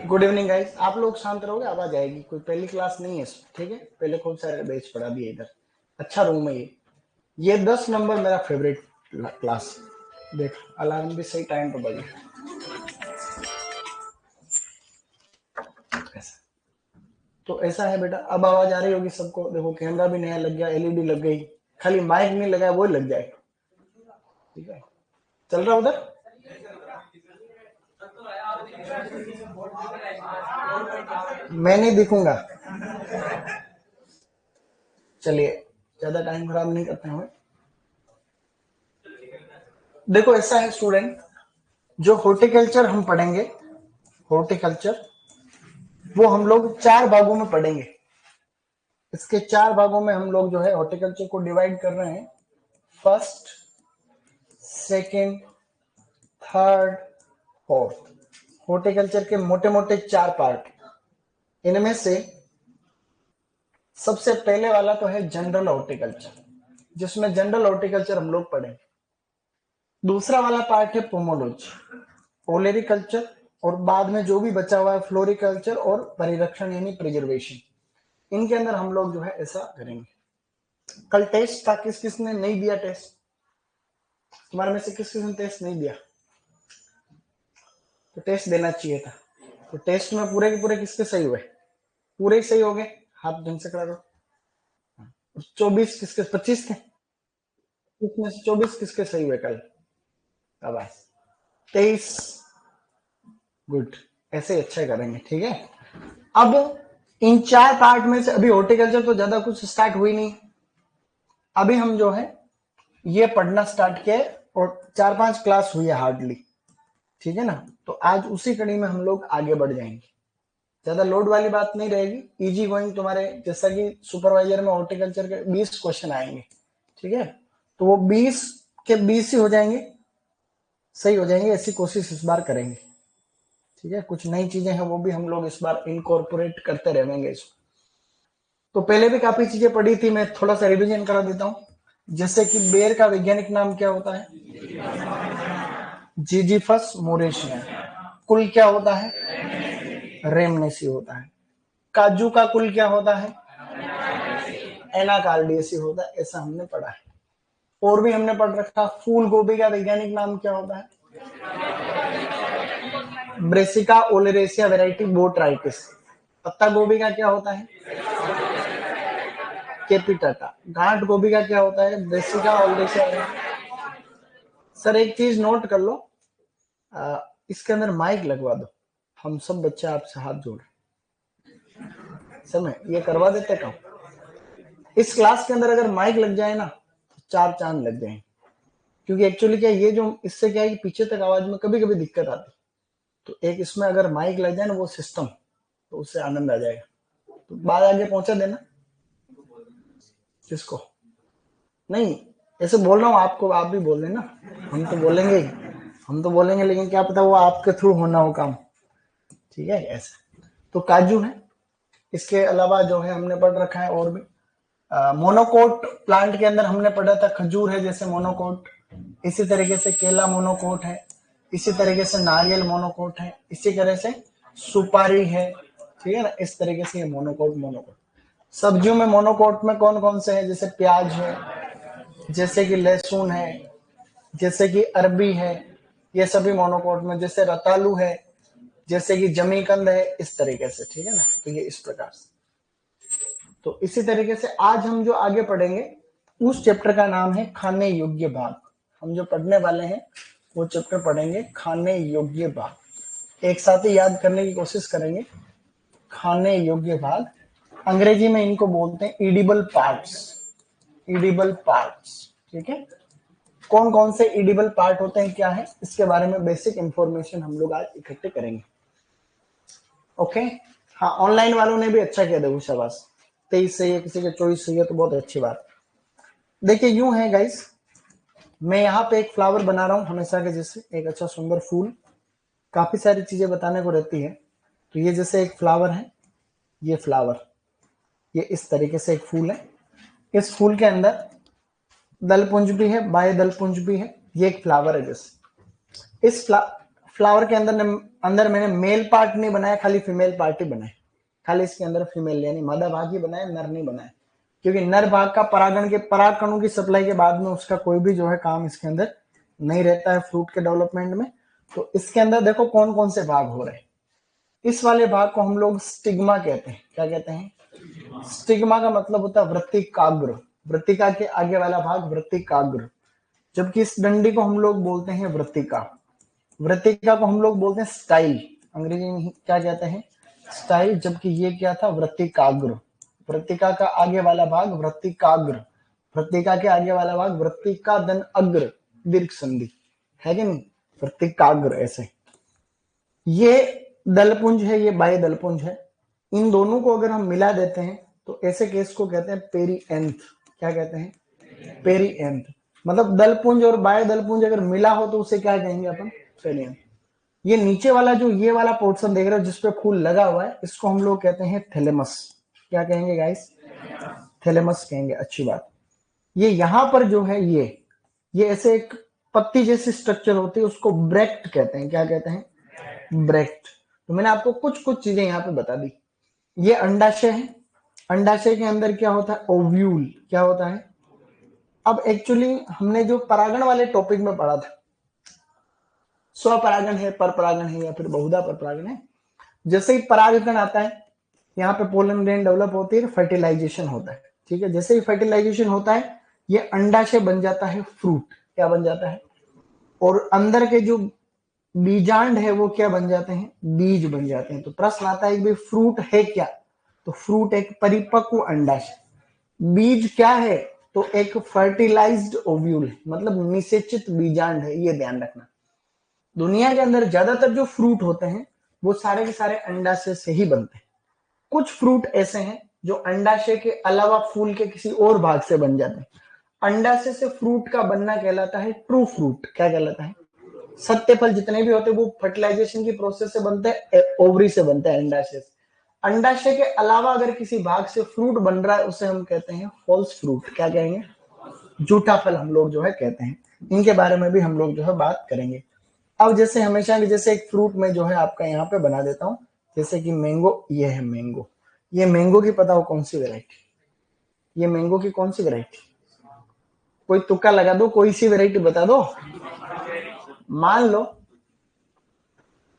Good evening guys. आप लोग शांत रहोगे, आवाज आएगी। कोई पहली क्लास नहीं है इसमें, ठीक है। पहले खूब सारे बैच पढ़ा दिए इधर। अच्छा रूम है ये 10 नंबर मेरा फेवरेट क्लास। देख अलार्म भी सही टाइम पे बजे। तो ऐसा है बेटा, अब आवाज आ रही होगी सबको। देखो कैमरा भी नया लग गया, एलईडी लग गई, खाली माइक नहीं लगा वो लग जाए, ठीक है। चल रहा उधर? मैं नहीं दिखूंगा। चलिए ज्यादा टाइम खराब नहीं करते हैं। देखो ऐसा है स्टूडेंट, जो हॉर्टिकल्चर हम पढ़ेंगे, हॉर्टिकल्चर वो हम लोग 4 भागों में पढ़ेंगे। इसके 4 भागों में हम लोग जो है हॉर्टिकल्चर को डिवाइड कर रहे हैं। First, second, third, fourth. Horticulture के मोटे मोटे 4 पार्ट। इनमें से सबसे पहले वाला तो है जनरल हॉर्टिकल्चर, जिसमें जनरल हॉर्टिकल्चर हम लोग पढ़ेंगे। दूसरा वाला पार्ट है पोमोलॉजी, ओलेरिकल्चर, और बाद में जो भी बचा हुआ है फ्लोरिकल्चर और परिरक्षण यानी प्रिजर्वेशन। इनके अंदर हम लोग जो है ऐसा करेंगे। कल टेस्ट था, किस किसने नहीं दिया टेस्ट? तुम्हारे में से किस किसने टेस्ट नहीं दिया? तो टेस्ट देना चाहिए था। तो टेस्ट में पूरे के पूरे किसके सही हुए? पूरे ही सही हो गए। हाथ ढंग से करा दो। 24 किसके? 25 थे। इसमें से 24 किसके सही हुए कल? अब 23। गुड, ऐसे ही अच्छा करेंगे, ठीक है। अब इन 4 पार्ट में से अभी हॉर्टिकल्चर तो ज्यादा कुछ स्टार्ट हुई नहीं। अभी हम जो है ये पढ़ना स्टार्ट किए और 4-5 क्लास हुई है हार्डली, ठीक है ना। तो आज उसी कड़ी में हम लोग आगे बढ़ जाएंगे। ज्यादा लोड वाली बात नहीं रहेगी, इजी गोइंग। तुम्हारे जैसा कि सुपरवाइजर में हॉर्टिकल्चर के 20 क्वेश्चन आएंगे, ठीक है। तो वो 20 के 20 ही हो जाएंगे, सही हो जाएंगे। ऐसी कोशिश इस बार करेंगे, ठीक है। कुछ नई चीजें हैं वो भी हम लोग इस बार इनकॉर्पोरेट करते रहेंगे इसको। तो पहले भी काफी चीजें पढ़ी थी, मैं थोड़ा सा रिवीजन करा देता हूँ। जैसे कि बेर का वैज्ञानिक नाम क्या होता है? जीजीफस मोरेशिया। कुल क्या होता है? रेमनेसी होता है। काजू का कुल क्या होता है? एनाकार्डियसी होता है। ऐसा हमने पढ़ा है। और भी हमने पढ़ रखा, फूल गोभी का वैज्ञानिक नाम क्या होता है? Brassica oleracea variety botrytis. पत्ता गोभी का क्या होता है? केपिटाटा। गांठ गोभी का क्या होता है? Brassica oleracea. सर एक चीज नोट कर लो, इसके अंदर माइक लगवा दो। हम सब बच्चे आपसे हाथ जोड़ समय ये करवा देते काम। इस क्लास के अंदर अगर माइक लग जाए ना तो 4 चांद लग जाए। क्योंकि एक्चुअली क्या ये जो इससे क्या है कि पीछे तक आवाज में कभी कभी दिक्कत आती, तो एक इसमें अगर माइक लग जाए ना वो सिस्टम, तो उससे आनंद आ जाएगा। तो बात आगे पहुंचा देना। किसको? नहीं, ऐसे बोल रहा हूँ आपको, आप भी बोल देना। हम तो बोलेंगे, हम तो बोलेंगे, लेकिन क्या पता वो आपके थ्रू होना हो काम, ठीक है। ऐसा तो काजू है। इसके अलावा जो है हमने पढ़ रखा है और भी मोनोकोट प्लांट के अंदर हमने पढ़ा था। खजूर है जैसे मोनोकोट, इसी तरीके से केला मोनोकोट है, इसी तरीके से नारियल मोनोकोट है, इसी तरह से सुपारी है, ठीक है ना। इस तरीके से ये मोनोकोट मोनोकोट। सब्जियों में मोनोकोट में कौन कौन से हैं? जैसे प्याज है, जैसे कि लहसुन है, जैसे कि अरबी है, ये सभी मोनोकोट में। जैसे रतालू है, जैसे कि जमीकंद है, इस तरीके से, ठीक है ना। तो ये इस प्रकार से। तो इसी तरीके से आज हम जो आगे पढ़ेंगे उस चैप्टर का नाम है खाने योग्य भाग। हम जो पढ़ने वाले हैं वो चैप्टर पढ़ेंगे खाने योग्य भाग। एक साथ ही याद करने की कोशिश करेंगे। खाने योग्य भाग, अंग्रेजी में इनको बोलते हैं इडिबल पार्ट्स। इडिबल पार्ट्स, ठीक है। कौन कौन से इडिबल पार्ट होते हैं, क्या है, इसके बारे में बेसिक इंफॉर्मेशन हम लोग आज इकट्ठे करेंगे। ओके। हाँ, ऑनलाइन वालों ने भी अच्छा किया, देखो शाबाश। 23 सही है, किसी के 24 सही है, तो बहुत अच्छी बात। देखिए यूं है गाइस, मैं यहाँ पे एक फ्लावर बना रहा हूँ हमेशा के जैसे, एक अच्छा सुंदर फूल। काफी सारी चीजें बताने को रहती है। तो ये जैसे एक फ्लावर है, ये फ्लावर, ये इस तरीके से एक फूल है। इस फूल के अंदर दलपुंज भी है, बाह्य दलपुंज भी है। ये एक फ्लावर है जैसे। इस फ्लावर के अंदर अंदर मैंने मेल पार्ट नहीं बनाया, खाली फीमेल पार्ट ही बनाए, खाली इसके अंदर फीमेल यानी मादा भाग ही बनाया, नर नहीं बनाया, क्योंकि नर भाग का परागण के परागकणों की सप्लाई के बाद में उसका कोई भी जो है काम इसके अंदर नहीं रहता है फ्रूट के डेवलपमेंट में। तो इसके अंदर देखो कौन कौन से भाग हो रहे हैं। इस वाले भाग को हम लोग स्टिग्मा कहते हैं। क्या कहते हैं? स्टिग्मा का मतलब होता है वृत्तिकाग्र, वृत्तिका के आगे वाला भाग वृत्तिकाग्र, जबकि इस डंडी को हम लोग बोलते हैं वृत्तिका। वृत्तिका को हम लोग बोलते हैं स्टाइल, अंग्रेजी में क्या कहते हैं? स्टाइल, जबकि ये क्या था? वृत्तिकाग्र। वृत्तिका का आगे वाला भाग वृत्तिकाग्र, वृत्तिका के आगे वाला भाग वृत्तिका दन अग्र, दीर्घ संधि है कि नहीं? वृत्तिकाग्र। ऐसे ये दलपुंज है, ये बाह्य दलपुंज है। इन दोनों को अगर हम मिला देते हैं तो ऐसे केस को कहते हैं पेरीएंथ। क्या कहते हैं? पेरीएंथ। मतलब दलपुंज और बाह्य दलपुंज अगर मिला हो तो उसे क्या कहेंगे अपन? पेरीएंथ। ये नीचे वाला जो ये वाला पोर्शन देख रहे हो जिसपे फूल लगा हुआ है, इसको हम लोग कहते हैं थैलेमस। क्या कहेंगे गाइस? थैलेमस कहेंगे। अच्छी बात। ये यहां पर जो है ये ऐसे एक पत्ती जैसी स्ट्रक्चर होती है, उसको ब्रेक्ट कहते हैं। क्या कहते हैं? ब्रेक्ट। तो मैंने आपको कुछ कुछ चीजें यहाँ पे बता दी। ये अंडाशय है, अंडाशय के अंदर क्या होता है? ओव्यूल। क्या होता है? अब एक्चुअली हमने जो परागण वाले टॉपिक में पढ़ा था, स्वपरागण है, पर परागण है, या फिर बहुधा पर परागण है। जैसे ही परागकण आता है, यहाँ पे पोलन ग्रेन डेवलप होती है, फर्टिलाइजेशन होता है। ठीक है, जैसे ही फर्टिलाइजेशन होता है ये अंडाशय बन जाता है फ्रूट। क्या बन जाता है? और अंदर के जो बीजांड है वो क्या बन जाते हैं? बीज बन जाते हैं। तो प्रश्न आता है कि फ्रूट है क्या? तो फ्रूट एक परिपक्व अंडाशय। बीज क्या है? तो एक फर्टिलाइज्ड ओव्यूल है, मतलब निषेचित बीजांड है। ये ध्यान रखना। दुनिया के अंदर ज्यादातर जो फ्रूट होते हैं वो सारे के सारे अंडाशय से ही बनते हैं। कुछ फ्रूट ऐसे हैं जो अंडाशय के अलावा फूल के किसी और भाग से बन जाते हैं। अंडाशय से फ्रूट का बनना कहलाता है ट्रू फ्रूट। क्या कहलाता है? सत्य फल जितने भी होते हैं वो फर्टिलाइजेशन की प्रोसेस से बनते हैं, ओवरी से बनते हैं, अंडाशय से। अंडाशय के अलावा अगर किसी भाग से फ्रूट बन रहा है उसे हम कहते हैं फॉल्स फ्रूट। क्या कहेंगे? झूठा फल हम लोग जो है कहते हैं। इनके बारे में भी हम लोग जो है बात करेंगे। अब जैसे हमेशा जैसे एक फ्रूट में जो है आपका यहाँ पे बना देता हूँ, जैसे कि मैंगो। ये है मैंगो। ये मैंगो की पता हो कौन सी वेराइटी? ये मैंगो की कौन सी वेराइटी? कोई तुक्का लगा दो, कोई सी वेराइटी बता दो। मान लो